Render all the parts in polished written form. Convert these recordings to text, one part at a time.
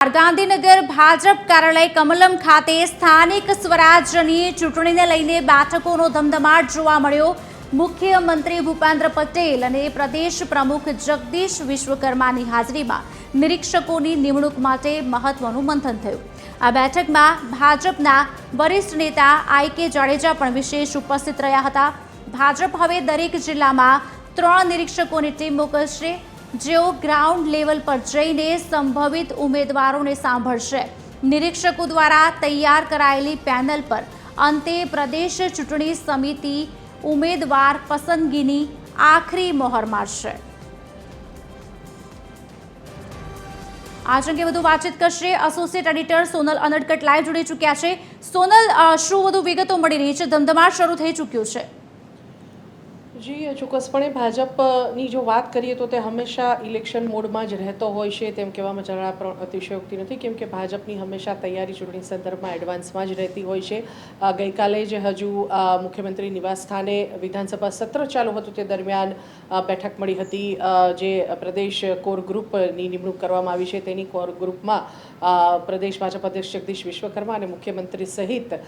ગાંધીનગર ભાજપ કાર્યાલય કમલમ ખાતે સ્થાનિક સ્વરાજ્યની ચૂંટણીને લઈને બેઠકોનો ધમધમાટ જોવા મળ્યો। મુખ્યમંત્રી ભૂપેન્દ્ર પટેલ અને પ્રદેશ પ્રમુખ જગદીશ વિશ્વકર્માની હાજરીમાં નિરીક્ષકોની નિમણૂક માટે મહત્વનું મંથન થયું। આ બેઠકમાં ભાજપના વરિષ્ઠ નેતા આઈ.કે. જાડેજા પણ વિશેષ ઉપસ્થિત રહ્યા હતા। ભાજપ હવે દરેક જિલ્લામાં 3 નિરીક્ષકોની ટીમ મોકલશે, જેઓ ગ્રાઉન્ડ લેવલ પર જઈને સંભવિત ઉમેદવારોને સાંભળશે। નિરીક્ષકો દ્વારા તૈયાર કરાયેલી પેનલ પર અંતે પ્રદેશ ચૂંટણી સમિતિ ઉમેદવાર પસંદગીની આખરી મોહર મારશે। आज अंगे વધુ વાતચીત કરશે associate editor Sonal Anadkat live જોડી ચૂક્યા છે। સોનલ, શું વધુ વિગતો મળી રહી છે? ધમધમાટ શરૂ થઈ ચૂક્યું છે। જી, ચોક્કસપણે ભાજપની જો વાત કરીએ તો તે હંમેશા ઇલેક્શન મોડમાં જ રહેતો હોય છે તેમ કહેવામાં જરા પણ અતિશયોક્તિ નથી, કેમ કે ભાજપની હંમેશા તૈયારી ચૂંટણી સંદર્ભમાં એડવાન્સમાં જ રહેતી હોય છે। ગઈકાલે જ હજુ મુખ્યમંત્રી નિવાસ સ્થાને વિધાનસભા સત્ર ચાલુ હતું તે દરમિયાન બેઠક મળી હતી, જે પ્રદેશ કોર ગ્રુપની નિમણૂક કરવામાં આવી છે। તેની કોર ગ્રુપમાં પ્રદેશ ભાજપ અધ્યક્ષ જગદીશ વિશ્વકર્મા અને મુખ્યમંત્રી સહિત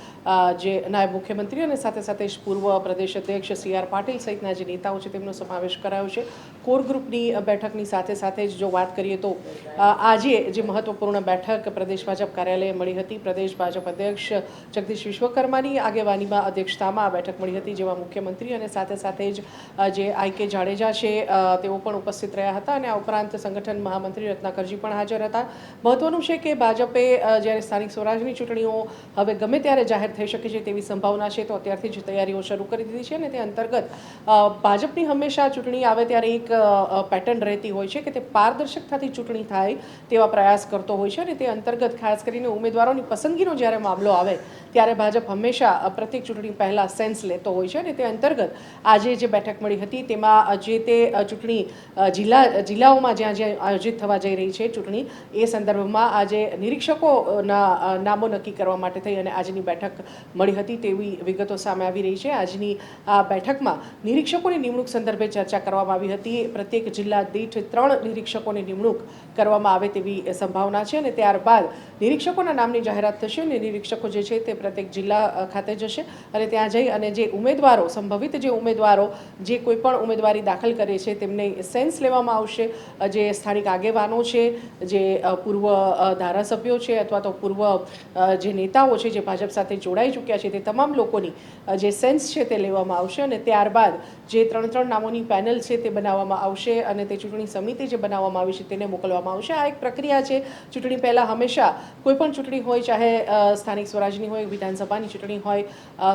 જે નાયબ મુખ્યમંત્રી અને સાથે સાથે પૂર્વ પ્રદેશ અધ્યક્ષ સી.આર. પાટીલ સહિત જે નેતાઓ છે તેમનો સમાવેશ કરાયો છે। કોર ગ્રુપની બેઠકની સાથે સાથે જ જો વાત કરીએ તો આજે જે મહત્વપૂર્ણ બેઠક પ્રદેશ ભાજપ કાર્યાલયે મળી હતી, પ્રદેશ ભાજપ અધ્યક્ષ જગદીશ વિશ્વકર્માની આગેવાનીમાં અધ્યક્ષતામાં આ બેઠક મળી હતી, જેમાં મુખ્યમંત્રી અને સાથે સાથે જ જે આઈ.કે. જાડેજા છે તેઓ પણ ઉપસ્થિત રહ્યા હતા અને આ ઉપરાંત સંગઠન મહામંત્રી રત્નાકરજી પણ હાજર હતા। મહત્વનું છે કે ભાજપે જ્યારે સ્થાનિક સ્વરાજની ચૂંટણીઓ હવે ગમે ત્યારે જાહેર થઈ શકે છે તેવી સંભાવના છે, તો અત્યારથી જ તૈયારીઓ શરૂ કરી દીધી છે અને તે અંતર્ગત ભાજપની હંમેશા ચૂંટણી આવે ત્યારે એક પેટર્ન રહેતી હોય છે કે તે પારદર્શકતાથી ચૂંટણી થાય તેવા પ્રયાસ કરતો હોય છે અને તે અંતર્ગત ખાસ કરીને ઉમેદવારોની પસંદગીનો જ્યારે મામલો આવે ત્યારે ભાજપ હંમેશા પ્રત્યેક ચૂંટણી પહેલાં સેન્સ લેતો હોય છે અને તે અંતર્ગત આજે જે બેઠક મળી હતી તેમાં જે તે ચૂંટણી જિલ્લાઓમાં જ્યાં જ્યાં આયોજિત થવા જઈ રહી છે ચૂંટણી, એ સંદર્ભમાં આજે નિરીક્ષકોના નામો નક્કી કરવા માટે થઈ અને આજની બેઠક મળી હતી તેવી વિગતો સામે આવી રહી છે। આજની આ બેઠકમાં નિરીક્ષકોની નિમણૂક સંદર્ભે ચર્ચા કરવામાં આવી હતી। પ્રત્યેક જિલ્લા દીઠ 3 નિરીક્ષકોની નિમણૂક કરવામાં આવે તેવી સંભાવના છે અને ત્યારબાદ નિરીક્ષકોના નામની જાહેરાત થશે અને નિરીક્ષકો જે છે તે પ્રત્યેક જિલ્લા ખાતે જશે અને ત્યાં જઈ અને જે ઉમેદવારો સંભવિત જે ઉમેદવારો જે કોઈ પણ ઉમેદવારી દાખલ કરે છે તેમને સેન્સ લેવામાં આવશે। જે સ્થાનિક આગેવાનો છે, જે પૂર્વ ધારાસભ્યો છે અથવા તો પૂર્વ જે નેતાઓ છે જે ભાજપ સાથે જોડાઈ ચૂક્યા છે તે તમામ લોકોની જે સેન્સ છે તે લેવામાં આવશે અને ત્યારબાદ જે 3 નામોની પેનલ છે તે બનાવવામાં આવશે અને તે ચૂંટણી સમિતિ જે બનાવવામાં આવી છે તેને મોકલવામાં આવશે। આ એક પ્રક્રિયા છે। ચૂંટણી પહેલાં હંમેશા કોઈ પણ ચૂંટણી હોય, ચાહે સ્થાનિક સ્વરાજની હોય, વિધાનસભાની ચૂંટણી હોય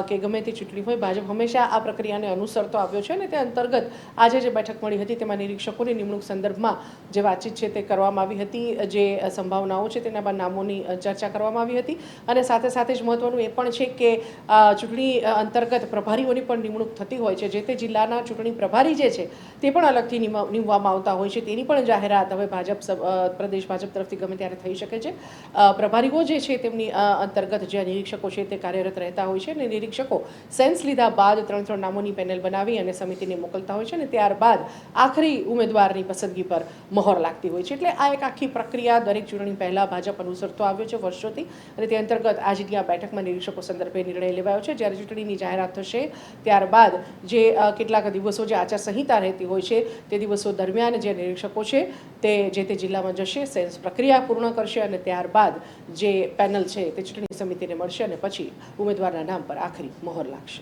કે ગમે તે ચૂંટણી હોય, ભાજપ હંમેશા આ પ્રક્રિયાને અનુસરતો આવ્યો છે અને તે અંતર્ગત આજે જે બેઠક મળી હતી તેમાં નિરીક્ષકોની નિમણૂક સંદર્ભમાં જે વાતચીત છે તે કરવામાં આવી હતી, જે સંભાવનાઓ છે તેના નામોની ચર્ચા કરવામાં આવી હતી અને સાથે સાથે જ મહત્વનું એ પણ છે કે ચૂંટણી અંતર્ગત પ્રભારીઓની પણ નિમણૂક થતી હોય છે। જે તે જિલ્લાના ચૂંટણી પ્રભારી જે છે તે પણ અલગથી નિમવામાં આવતા હોય છે, તેની પણ જાહેરાત હવે પ્રદેશ ભાજપ તરફથી ગમે ત્યારે થઈ શકે છે। પ્રભારીઓ જે છે તેમની અંતર્ગત જે નિરીક્ષકો છે તે કાર્યરત રહેતા હોય છે અને નિરીક્ષકો સેન્સ લીધા બાદ 3 નામોની પેનલ બનાવી અને સમિતિને મોકલતા હોય છે અને ત્યારબાદ આખરી ઉમેદવારની પસંદગી પર મહોર લાગતી હોય છે। એટલે આ એક આખી પ્રક્રિયા દરેક ચૂંટણી પહેલાં ભાજપ અનુસરતો આવ્યો છે વર્ષોથી અને તે અંતર્ગત આજની આ બેઠકમાં નિરીક્ષકો સંદર્ભે નિર્ણય લેવાયો છે। જ્યારે ચૂંટણીની જાહેરાત થશે ત્યારબાદ જે કેટલાક દિવસો જે આચારસંહિતા રહેતી હોય છે તે દિવસો દરમિયાન જે નિરીક્ષકો છે તે જે તે જિલ્લામાં જશે, સેન્સ પ્રક્રિયા પૂર્ણ કરશે અને ત્યારબાદ જે પેનલ છે તે ચૂંટણી સમિતિને મળશે અને પછી ઉમેદવારના નામ પર આખરી મહોર લાગશે।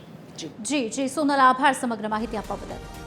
જી, સોનલ, આભાર સમગ્ર માહિતી આપવા બદલ।